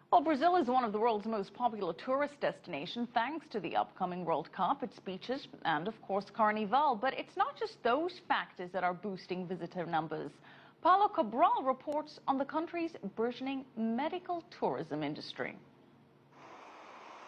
Well, Brazil is one of the world's most popular tourist destinations thanks to the upcoming World Cup, its beaches, and of course Carnival. But it's not just those factors that are boosting visitor numbers. Paulo Cabral reports on the country's burgeoning medical tourism industry.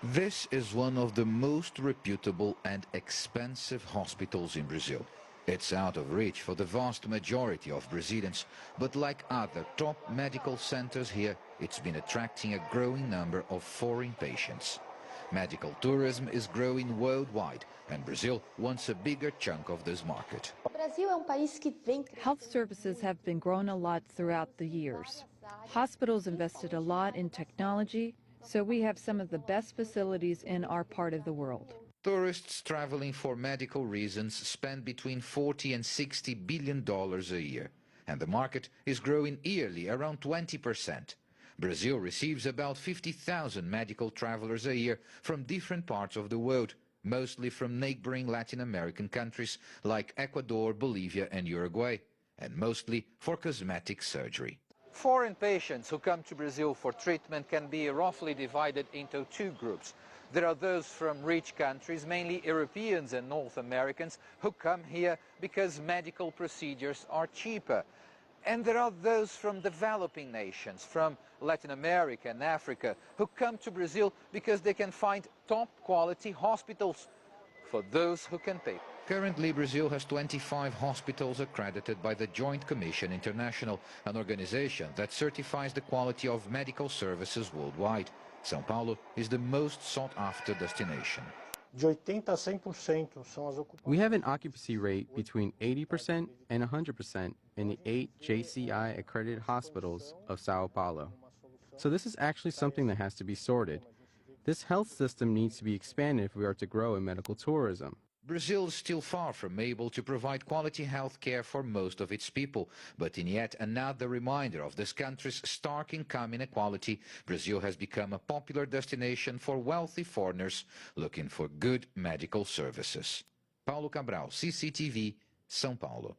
This is one of the most reputable and expensive hospitals in Brazil. It's out of reach for the vast majority of Brazilians, but like other top medical centers here, it's been attracting a growing number of foreign patients. Medical tourism is growing worldwide, and Brazil wants a bigger chunk of this market. Health services have been growing a lot throughout the years. Hospitals invested a lot in technology, so we have some of the best facilities in our part of the world. Tourists traveling for medical reasons spend between $40 and $60 billion a year, and the market is growing yearly around 20%. Brazil receives about 50,000 medical travelers a year from different parts of the world, mostly from neighboring Latin American countries like Ecuador, Bolivia and Uruguay, and mostly for cosmetic surgery. Foreign patients who come to Brazil for treatment can be roughly divided into two groups. There are those from rich countries, mainly Europeans and North Americans, who come here because medical procedures are cheaper. And there are those from developing nations, from Latin America and Africa, who come to Brazil because they can find top-quality hospitals for those who can pay. Currently, Brazil has 25 hospitals accredited by the Joint Commission International, an organization that certifies the quality of medical services worldwide. São Paulo is the most sought-after destination. We have an occupancy rate between 80% and 100% in the 8 JCI accredited hospitals of Sao Paulo. So this is actually something that has to be sorted. This health system needs to be expanded if we are to grow in medical tourism. Brazil is still far from able to provide quality health care for most of its people, but in yet another reminder of this country's stark income inequality, Brazil has become a popular destination for wealthy foreigners looking for good medical services. Paulo Cabral, CCTV, São Paulo.